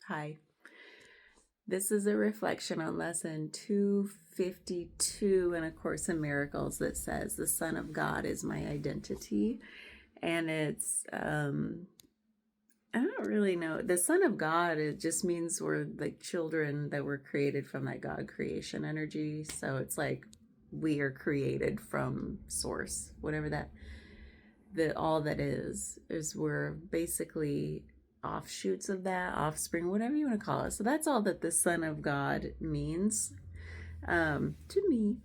Hi. This is a reflection on lesson 252 in A Course in Miracles that says, "The Son of God is my identity." And it's, I don't really know. The Son of God, it just means we're like children that were created from that God creation energy. So it's like we are created from source, whatever all that is we're basically offshoots of that, offspring, whatever you want to call it. So that's all that the Son of God means to me.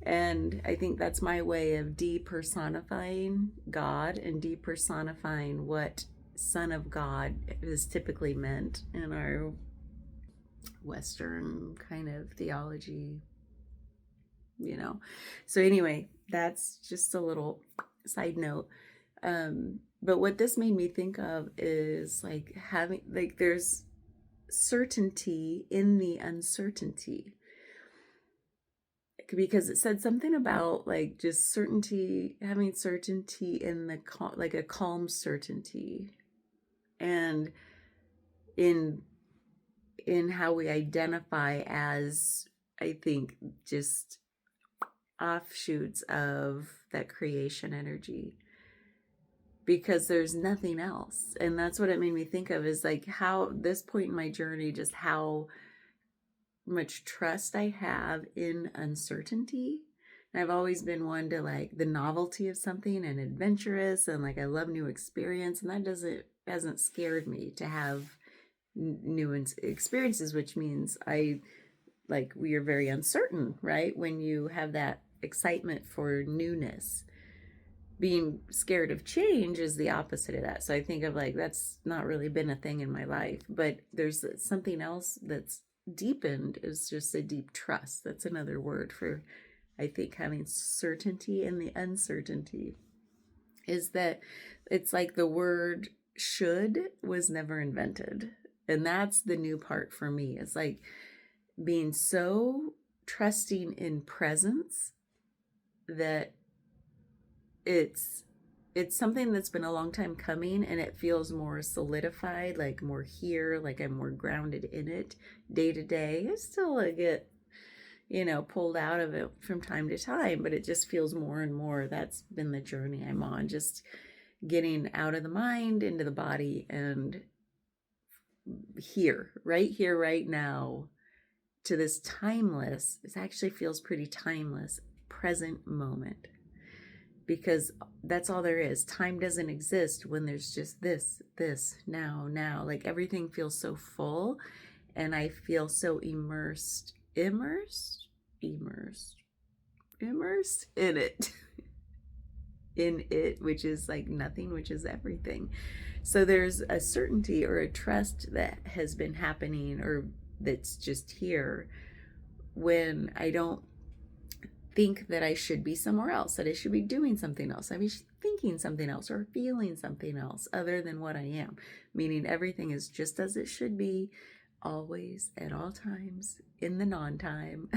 And I think that's my way of depersonifying God and depersonifying what Son of God is typically meant in our Western kind of theology, So anyway, that's just a little side note. But what this made me think of is like there's certainty in the uncertainty, because it said something about like just certainty, having certainty in the like a calm certainty, and in how we identify as, I think, just offshoots of that creation energy, because there's nothing else. And that's what it made me think of, is like how this point in my journey, just how much trust I have in uncertainty. And I've always been one to like the novelty of something and adventurous, and like I love new experience, and that hasn't scared me to have new experiences, which means we are very uncertain, right? When you have that excitement for newness. Being scared of change is the opposite of that. So I think of like, that's not really been a thing in my life, but there's something else that's deepened, is just a deep trust. That's another word for, I think, having certainty in the uncertainty, is that it's like the word should was never invented. And that's the new part for me. It's like being so trusting in presence that it's something that's been a long time coming, and it feels more solidified, like more here, like I'm more grounded in it day to day. I still get, pulled out of it from time to time, but it just feels more and more. That's been the journey I'm on, just getting out of the mind into the body, and here, right now, to this timeless, it actually feels pretty timeless, present moment. Because that's all there is. Time doesn't exist when there's just this, now. Like everything feels so full, and I feel so immersed in it. In it, which is like nothing, which is everything. So there's a certainty or a trust that has been happening, or that's just here, when I don't think that I should be somewhere else, that I should be doing something else, I be thinking something else or feeling something else other than what I am. Meaning everything is just as it should be, always, at all times, in the non-time.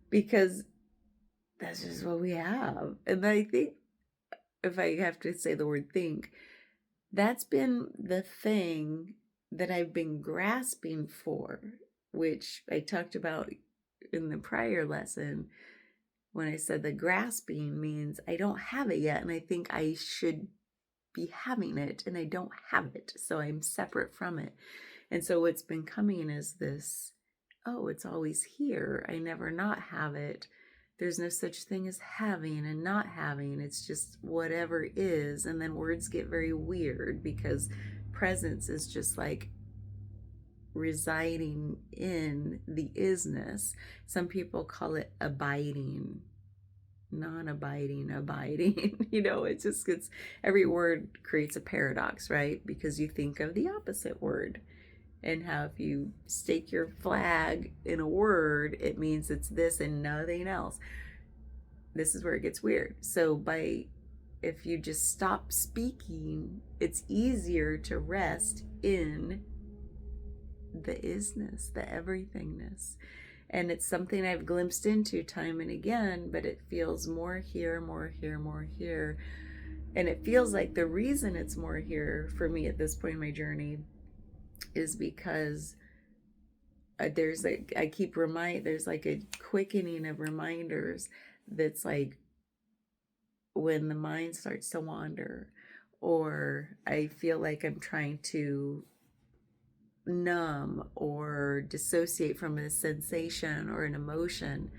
Because that's just what we have. And I think, if I have to say the word think, that's been the thing that I've been grasping for, which I talked about in the prior lesson, when I said the grasping means I don't have it yet, and I think I should be having it, and I don't have it, so I'm separate from it. And so what's been coming is this, oh, it's always here, I never not have it. There's no such thing as having and not having. It's just whatever is. And then words get very weird, because presence is just like residing in the isness. Some people call it abiding, non-abiding, abiding. It's every word creates a paradox, right? Because you think of the opposite word, and how if you stake your flag in a word, it means it's this and nothing else. This is where it gets weird. So if you just stop speaking, it's easier to rest in the isness, the everythingness. And it's something I've glimpsed into time and again, but it feels more here, more here, more here. And it feels like the reason it's more here for me at this point in my journey is because there's like a quickening of reminders that's like when the mind starts to wander, or I feel like I'm trying to numb or dissociate from a sensation or an emotion,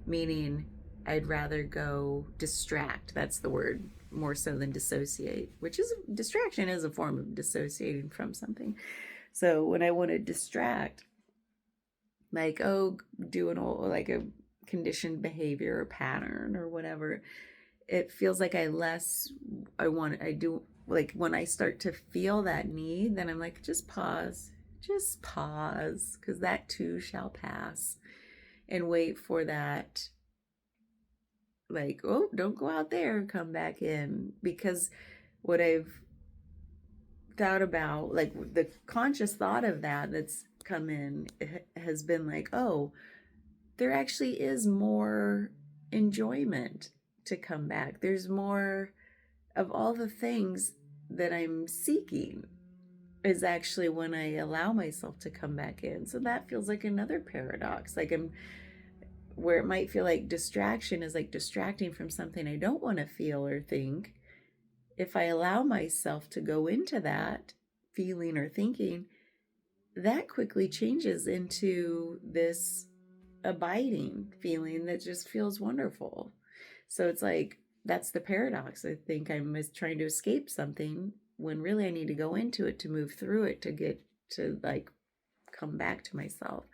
meaning I'd rather go distract. That's the word, more so than dissociate, which is distraction is a form of dissociating from something. So when I want to distract, like, oh, do an old, like a conditioned behavior or pattern or whatever, it feels like I do, like when I start to feel that need, then I'm like, just pause, because that too shall pass, and wait for that, like, oh, don't go out there, come back in. Because what I've thought about, like the conscious thought of that's come in, has been like, oh, there actually is more enjoyment to come back. There's more of all the things that I'm seeking is actually when I allow myself to come back in. So that feels like another paradox. Like I'm where it might feel like distraction is like distracting from something I don't want to feel or think. If I allow myself to go into that feeling or thinking, that quickly changes into this abiding feeling that just feels wonderful. So it's like, that's the paradox. I think I'm trying to escape something when really I need to go into it to move through it to get to like come back to myself.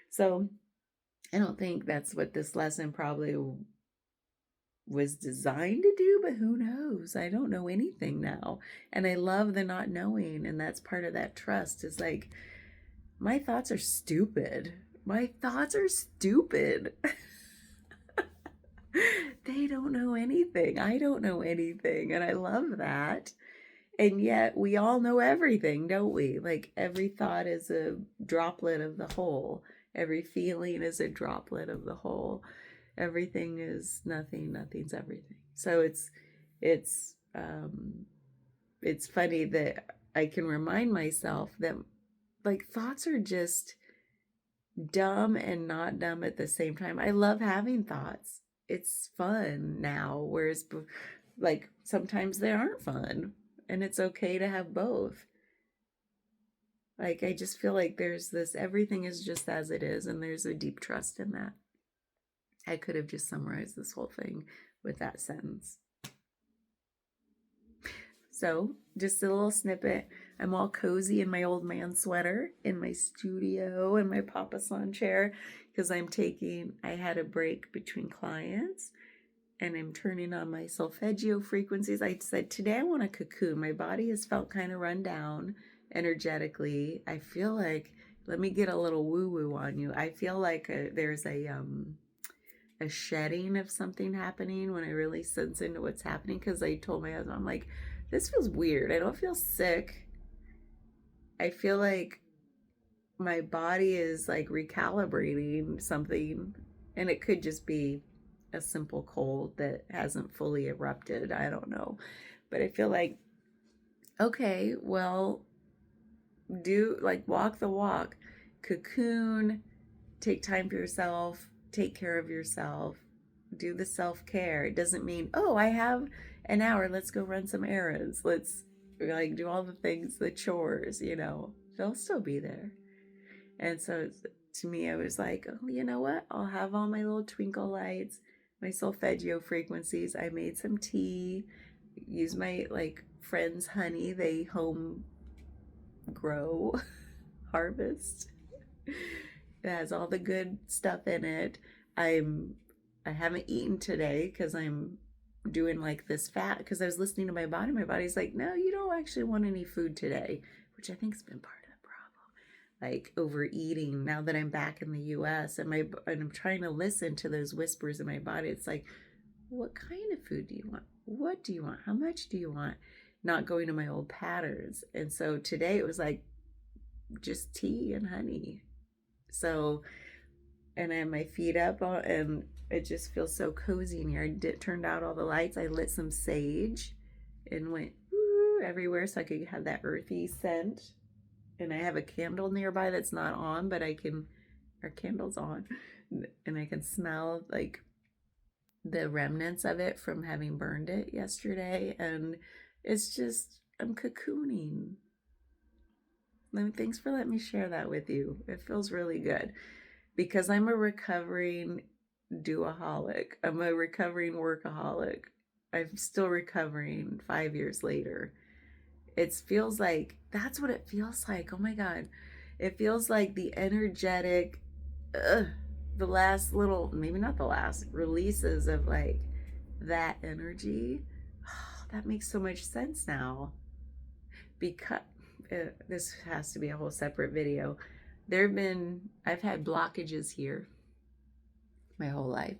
So I don't think that's what this lesson probably was designed to do, but who knows? I don't know anything now. And I love the not knowing. And that's part of that trust is like, my thoughts are stupid. My thoughts are stupid. They don't know anything. I don't know anything. And I love that. And yet we all know everything, don't we? Like every thought is a droplet of the whole. Every feeling is a droplet of the whole. Everything is nothing, nothing's everything. So it's it's funny that I can remind myself that like thoughts are just dumb and not dumb at the same time. I love having thoughts. It's fun now, whereas like sometimes they aren't fun, and it's okay to have both. Like I just feel like there's this everything is just as it is, and there's a deep trust in that. I could have just summarized this whole thing with that sentence. So, just a little snippet. I'm all cozy in my old man sweater in my studio in my papasan chair because I had a break between clients and I'm turning on my solfeggio frequencies. I said, today I want a cocoon. My body has felt kind of run down energetically. I feel like, let me get a little woo woo on you. I feel like there's a shedding of something happening when I really sense into what's happening. Because I told my husband, I'm like, this feels weird. I don't feel sick. I feel like my body is like recalibrating something, and it could just be a simple cold that hasn't fully erupted. I don't know. But I feel like, okay, well, do like walk the walk, cocoon, take time for yourself, take care of yourself, do the self-care. It doesn't mean, oh, I have an hour, let's go run some errands, let's like do all the things, the chores, they'll still be there. And so to me I was like, oh, you know what, I'll have all my little twinkle lights, my solfeggio frequencies. I made some tea, use my like friends honey, they home grow harvest. It has all the good stuff in it. I haven't eaten today because I'm doing like this fat, because I was listening to my body. My body's like, no, you don't actually want any food today, which I think has been part of the problem. Like overeating now that I'm back in the US, and I'm trying to listen to those whispers in my body. It's like, what kind of food do you want? What do you want? How much do you want? Not going to my old patterns. And so today it was like just tea and honey. So, and I have my feet up and it just feels so cozy in here. I turned out all the lights. I lit some sage and went everywhere so I could have that earthy scent. and I have a candle nearby that's not on, but our candle's on, and I can smell like the remnants of it from having burned it yesterday. And it's just, I'm cocooning. Thanks for letting me share that with you. It feels really good because I'm a recovering doaholic. I'm a recovering workaholic. I'm still recovering 5 years later. It feels like that's what it feels like. Oh my God. It feels like the energetic, the last little, maybe not the last, releases of like that energy. Oh, that makes so much sense now. Because this has to be a whole separate video. I've had blockages here my whole life.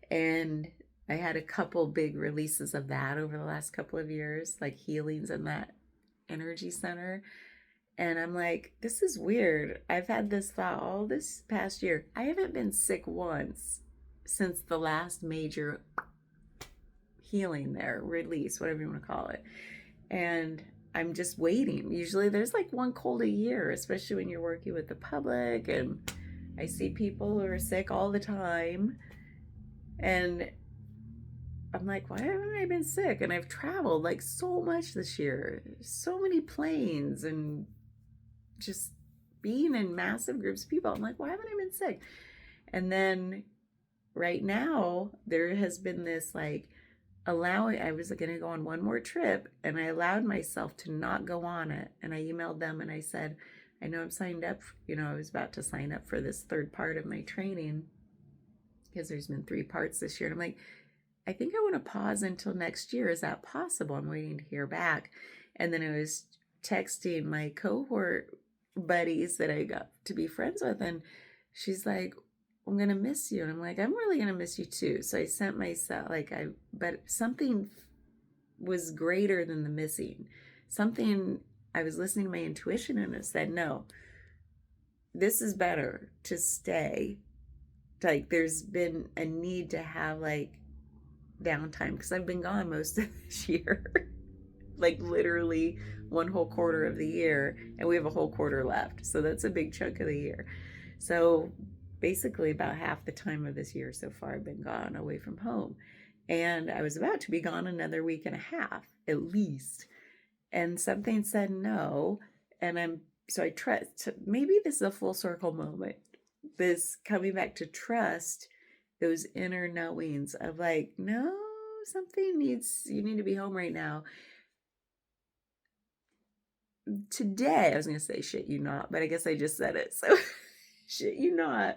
And I had a couple big releases of that over the last couple of years, like healings in that energy center. And I'm like, this is weird. I've had this thought all this past year. I haven't been sick once since the last major healing there, release, whatever you want to call it. And I'm just waiting. Usually there's like one cold a year, especially when you're working with the public. And I see people who are sick all the time. And I'm like, why haven't I been sick? And I've traveled like so much this year, so many planes, and just being in massive groups of people. I'm like, why haven't I been sick? And then right now, there has been this like I was going to go on one more trip, and I allowed myself to not go on it. And I emailed them and I said, I know I'm signed up, I was about to sign up for this third part of my training because there's been 3 parts this year. And I'm like, I think I want to pause until next year. Is that possible? I'm waiting to hear back. And then I was texting my cohort buddies that I got to be friends with, and she's like, I'm going to miss you. And I'm like, I'm really going to miss you too. So I sent myself but something was greater than the missing. I was listening to my intuition, and it said, no, this is better to stay. Like there's been a need to have like downtime because I've been gone most of this year. Like literally one whole quarter of the year, and we have a whole quarter left. So that's a big chunk of the year. So basically about half the time of this year so far I've been gone away from home. And I was about to be gone another week and a half at least. And something said no. And I trust, maybe this is a full circle moment. This coming back to trust those inner knowings of like, no, you need to be home right now. Today, I was going to say shit you not, but I guess I just said it. So shit you not.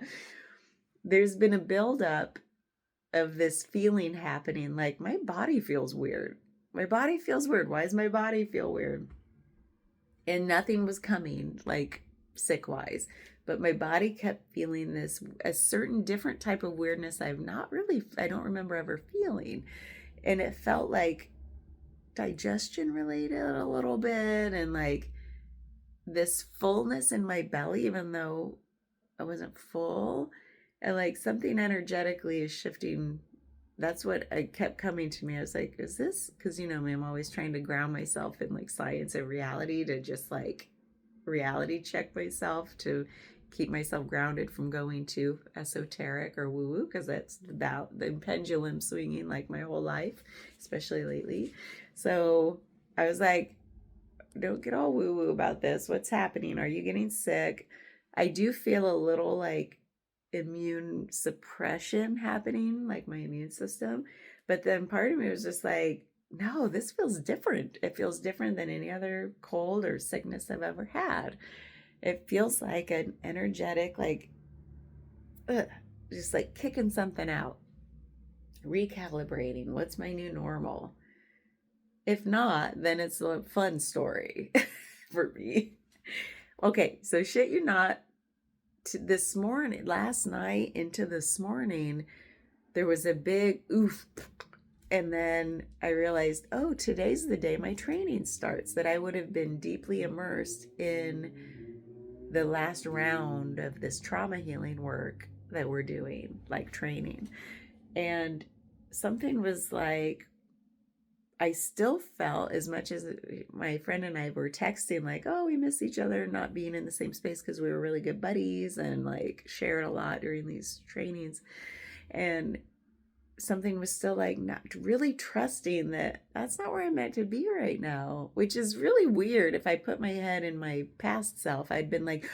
There's been a buildup of this feeling happening. Like my body feels weird. My body feels weird. Why does my body feel weird? And nothing was coming like sick wise, but my body kept feeling a certain different type of weirdness I don't remember ever feeling. And it felt like digestion related a little bit, and like this fullness in my belly, even though I wasn't full, and like something energetically is shifting. That's what I kept coming to me. I was like, is this, because me, I'm always trying to ground myself in like science and reality, to just like reality check myself, to keep myself grounded from going too esoteric or woo woo, because that's about the pendulum swinging like my whole life, especially lately. So I was like, don't get all woo woo about this. What's happening? Are you getting sick? I do feel a little like immune suppression happening, like my immune system. But then part of me was just like, no, this feels different. It feels different than any other cold or sickness I've ever had. It feels like an energetic, like, just like kicking something out, recalibrating. What's my new normal? If not, then it's a fun story for me. Okay, so shit you not, this morning, last night into this morning, there was a big oof. And then I realized, oh, today's the day my training starts, that I would have been deeply immersed in the last round of this trauma healing work that we're doing, like training. And something was like, I still felt, as much as my friend and I were texting, like, oh, we miss each other, not being in the same space because we were really good buddies and like shared a lot during these trainings. And something was still like not really trusting that that's not where I'm meant to be right now, which is really weird. If I put my head in my past self, I'd been like,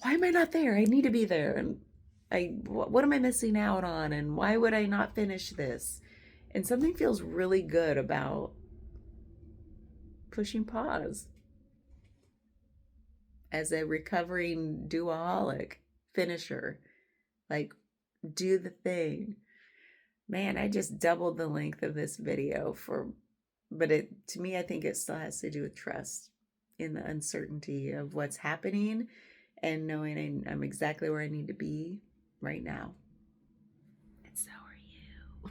why am I not there? I need to be there. And what am I missing out on? And why would I not finish this? And something feels really good about pushing pause as a recovering duoholic finisher. Like, do the thing. Man, I just doubled the length of this video but to me, I think it still has to do with trust in the uncertainty of what's happening and knowing I'm exactly where I need to be right now. And so are you.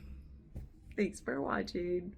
Thanks for watching.